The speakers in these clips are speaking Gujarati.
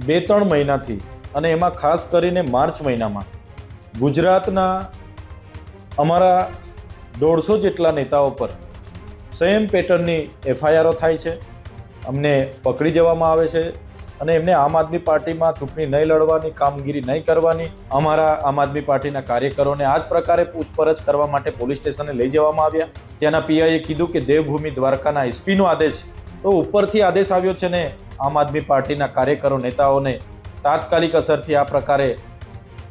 2-3 મહિનાથી અને એમાં ખાસ કરીને માર્ચ મહિનામાં ગુજરાતના અમારા 150 જેટલા નેતાઓ પર સેમ પેટર્નની એફઆઈઆરો થાય છે, અમને પકડી જવામાં આવે છે અને એમને આમ આદમી પાર્ટીમાં ચૂંટણી નહીં લડવાની, કામગીરી નહીં કરવાની, અમારા આમ આદમી પાર્ટીના કાર્યકરોને આ જ પ્રકારે પૂછપરછ કરવા માટે પોલીસ સ્ટેશને લઈ જવામાં આવ્યા. ત્યાંના પીઆઈએ કીધું કે દેવભૂમિ દ્વારકાના એસપીનો આદેશ, તો ઉપરથી આદેશ આવ્યો છે ને આમ આદમી પાર્ટીના કાર્યકરો નેતાઓને તાત્કાલિક અસરથી આ પ્રકારે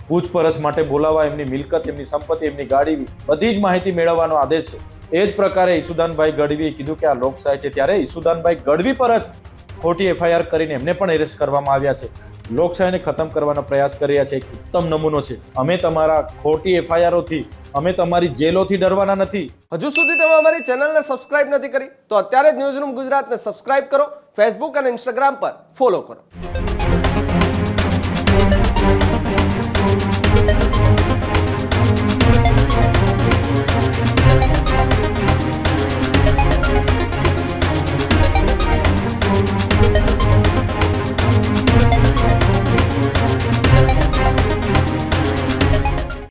પૂછપરછ માટે બોલાવવા, એમની મિલકત, એમની સંપત્તિ, એમની ગાડી, બધી જ માહિતી મેળવવાનો આદેશ છે. એ જ પ્રકારે ઈસુદાનભાઈ ગઢવીએ કીધું કે આ લોકશાહી છે, ત્યારે ઈસુદાનભાઈ ગઢવી પર જ ખોટી એફઆઈઆર કરીને એમને પણ એરેસ્ટ કરવામાં આવ્યા છે. લોકશાહીને ખતમ કરવાનો પ્રયાસ કરી રહ્યા છે. એક ઉત્તમ નમૂનો છે. અમે તમારા ખોટી એફઆઈઆરોથી, અમે તમારી જેલોથી ડરવાના નથી. હજુ સુધી તમે અમારી ચેનલને સબસ્ક્રાઇબ નથી કરી તો અત્યારે જ ન્યૂઝરૂમ ગુજરાતને સબસ્ક્રાઇબ કરો, ફેસબુક અને ઇન્સ્ટાગ્રામ પર ફોલો કરો.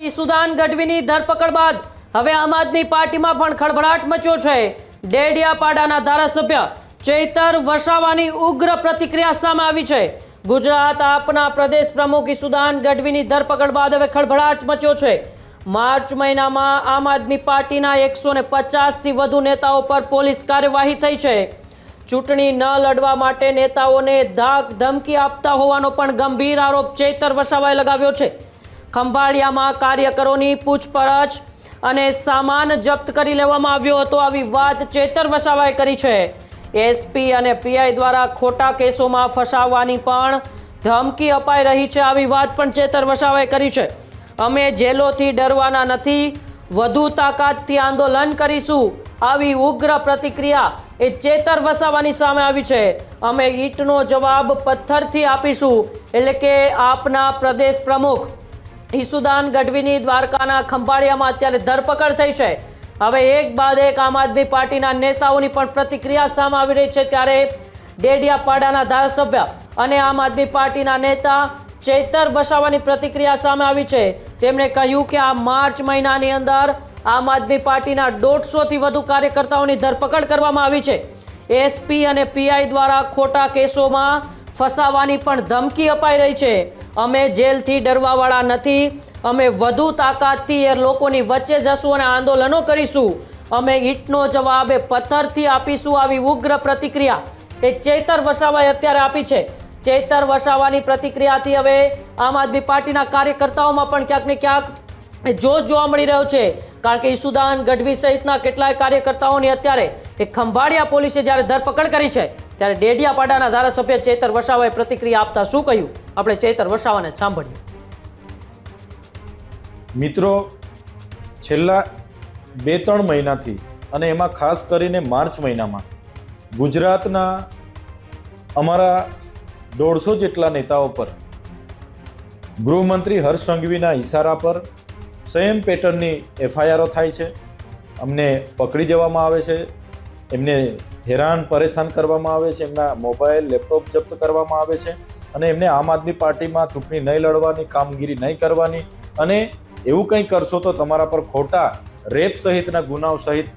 ઈસુદાન ગઢવીની ધરપકડ બાદ હવે આમ આદમી પાર્ટીમાં પણ ખળભળાટ મચ્યો છે. ડેડિયાપાડાના ધારાસભ્ય ચૈતર વસાવાની ઉગ્ર પ્રતિક્રિયા સામે આવી છે. ગુજરાત આપના પ્રદેશ પ્રમુખ ઈસુદાન ગઢવીની ધરપકડ બાદ હવે ખળભળાટ મચ્યો છે. માર્ચ મહિનામાં આમ આદમી પાર્ટીના 150થી વધુ નેતાઓ પર પોલીસ કાર્યવાહી થઈ છે. ચૂંટણી ન લડવા માટે નેતાઓને ધાક ધમકી આપતા હોવાનો પણ ગંભીર આરોપ ચૈતર વસાવાએ લગાવ્યો છે. ખંભાળિયામાં કાર્યકરોની પૂછપરછ અને સામાન જપ્ત કરી લેવામાં આવ્યો હતો. આવી વાત ચૈતર વસાવાએ કરી છે. એસપી અને પીઆઈ દ્વારા ખોટા કેસોમાં ફસાવવાની પણ ધમકી અપાઈ રહી છે. આવી વાત પણ ચૈતર વસાવાએ કરી છે. અમે જેલોથી ડરવાના નથી, વધુ તાકાતથી આંદોલન કરીશું. આવી ઉગ્ર પ્રતિક્રિયા એ ચૈતર વસાવાની સામે આવી છે. અમે ઈંટનો જવાબ પથ્થરથી આપીશું. એટલે કે આપના પ્રદેશ પ્રમુખ ઈસુદાન ગઢવીની દ્વારકાના ખંભાળિયામાં અત્યારે ધરપકડ થઈ છે. હવે એક બાદ એક આમ આદમી પાર્ટીના નેતાઓની પણ પ્રતિક્રિયા સામે આવી રહી છે. ત્યારે ડેડિયાપાડાના ધારાસભ્ય અને આમ આદમી પાર્ટીના નેતા ચૈતર વસાવાની પ્રતિક્રિયા સામે આવી છે. તેમણે કહ્યું કે આ માર્ચ મહિનાની અંદર આમ આદમી પાર્ટીના 150થી વધુ કાર્યકર્તાઓની ધરપકડ કરવામાં આવી છે. એસપી અને પીઆઈ દ્વારા ખોટા કેસોમાં ફસાવાની પણ ધમકી અપાઈ રહી છે. અમે જેલથી ડરવાવાળા નથી, અમે વધુ તાકાતથી એ લોકોની વચ્ચે જશું અને આંદોલનો કરીશું. અમે ઈંટનો જવાબ એ પથ્થરથી આપીશું. આવી ઉગ્ર પ્રતિક્રિયા એ ચૈતર વસાવાએ અત્યારે આપી છે. ચૈતર વસાવાની પ્રતિક્રિયાથી હવે આમ આદમી પાર્ટીના કાર્યકર્તાઓમાં પણ ક્યાંક ને ક્યાંક જોશ જોવા મળી રહ્યો છે. કારણ કે ઈસુદાન ગઢવી સહિતના કેટલાય કાર્યકર્તાઓની અત્યારે એક ખંભાળિયા પોલીસે જ્યારે ધરપકડ કરી છે, ત્યારે ડેડિયાપાડાના ધારાસભ્ય ચૈતર વસાવાએ પ્રતિક્રિયા આપતા શું કહ્યું, આપણે ચૈતર વસાવાને સાંભળીએ. મિત્રો, છેલ્લા 2-3 મહિનાથી અને એમાં ખાસ કરીને માર્ચ મહિનામાં ગુજરાતના અમારા 150 જેટલા નેતાઓ પર ગૃહમંત્રી હર્ષ સંઘવીના ઇશારા પર સેમ પેટર્નની એફઆઈઆરો થાય છે, અમને પકડી જવામાં આવે છે, એમને હેરાન પરેશાન કરવામાં આવે છે, એમના મોબાઈલ, લેપટોપ જપ્ત કરવામાં આવે છે અને એમને આમ આદમી પાર્ટીમાં ચૂંટણી નહીં લડવાની, કામગીરી નહીં કરવાની અને એવું કંઈ કરશો તો તમારા પર ખોટા રેપ સહિતના ગુનાઓ સહિત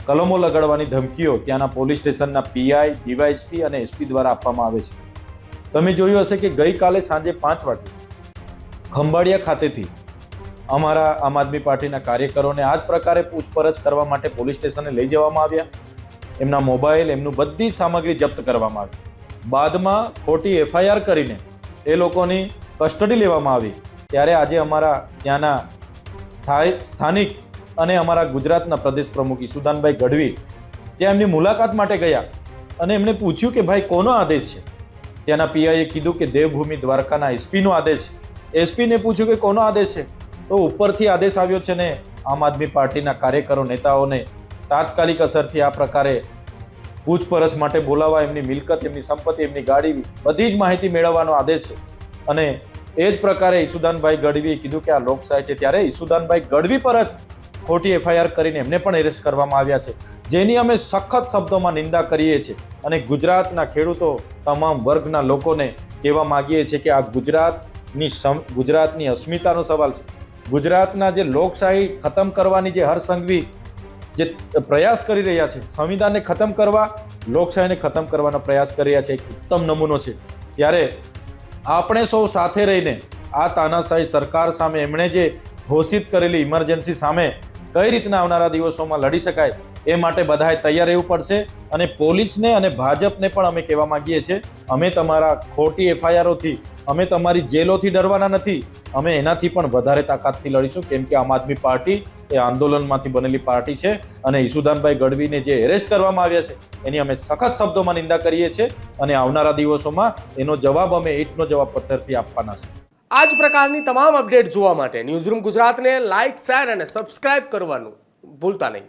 કલમો લગાડવાની ધમકીઓ ત્યાંના પોલીસ સ્ટેશનના પીઆઈ, ડીવાયએસપી અને એસપી દ્વારા આપવામાં આવે છે. તમે જોયું હશે કે ગઈકાલે સાંજે 5 વાગે ખંભાળિયા ખાતેથી અમારા આમ આદમી પાર્ટીના કાર્યકરોને આ જ પ્રકારે પૂછપરછ કરવા માટે પોલીસ સ્ટેશને લઈ જવામાં આવ્યા. એમના મોબાઈલ, એમનું બધી સામગ્રી જપ્ત કરવામાં આવી. બાદમાં ખોટી એફઆઈઆર કરીને એ લોકોની કસ્ટડી લેવામાં આવી. ત્યારે આજે અમારા ત્યાંના સ્થાનિક અને અમારા ગુજરાતના પ્રદેશ પ્રમુખ ઈસુદાનભાઈ ગઢવી ત્યાં એમની મુલાકાત માટે ગયા અને એમણે પૂછ્યું કે ભાઈ કોનો આદેશ છે. ત્યાંના પીઆઈએ કીધું કે દેવભૂમિ દ્વારકાના એસપીનો આદેશ છે. એસપીને પૂછ્યું કે કોનો આદેશ છે, તો ઉપરથી આદેશ આવ્યો છે ને આમ આદમી પાર્ટીના કાર્યકરો નેતાઓને તાત્કાલિક અસરથી આ પ્રકારે પૂછપરછ માટે બોલાવવા, એમની મિલકત, એમની સંપત્તિ, એમની ગાડી, બધી જ માહિતી મેળવવાનો આદેશ છે. અને એ જ પ્રકારે ઈસુદાનભાઈ ગઢવીએ કીધું કે આ લોકશાહી છે, ત્યારે ઈસુદાનભાઈ ગઢવી પર જ ખોટી એફઆઈઆર કરીને એમને પણ એરેસ્ટ કરવામાં આવ્યા છે, જેની અમે સખત શબ્દોમાં નિંદા કરીએ છીએ અને ગુજરાતના ખેડૂતો, તમામ વર્ગના લોકોને કહેવા માગીએ છીએ કે આ ગુજરાતની અસ્મિતાનો સવાલ છે. ગુજરાતના જે લોકશાહી ખતમ કરવાની જે હરસંઘવી જે પ્રયાસ કરી રહ્યા છે, સંવિધાનને ખતમ કરવા, લોકશાહીને ખતમ કરવાનો પ્રયાસ કરી રહ્યા છે, એક ઉત્તમ નમૂનો છે. ત્યારે આપણે સૌ સાથે રહીને આ તાનાશાહી સરકાર સામે એમણે જે ઘોષિત કરેલી ઇમરજન્સી સામે કઈ રીતના આવનારા દિવસોમાં લડી શકાય એ માટે બધાએ તૈયાર રહેવું પડશે. અને પોલીસને અને ભાજપને પણ અમે કહેવા માંગીએ છીએ, અમે તમારા ખોટી એફઆઈઆરોથી, અમે તમારી જેલોથી ડરવાના નથી, અમે એનાથી પણ વધારે તાકાતથી લડીશું. કેમ કે આમ આદમી પાર્ટી એ આંદોલનમાંથી બનેલી પાર્ટી છે અને ઈસુદાનભાઈ ગઢવીને જે એરેસ્ટ કરવામાં આવ્યા છે એની અમે સખત શબ્દોમાં નિંદા કરીએ છીએ અને આવનારા દિવસોમાં એનો જવાબ અમે ઈંટનો જવાબ પથ્થરથી આપવાના છે. આ જ પ્રકારની તમામ અપડેટ જોવા માટે ન્યૂઝરૂમ ગુજરાતને લાઇક, શેર અને સબસ્ક્રાઇબ કરવાનું ભૂલતા નહીં.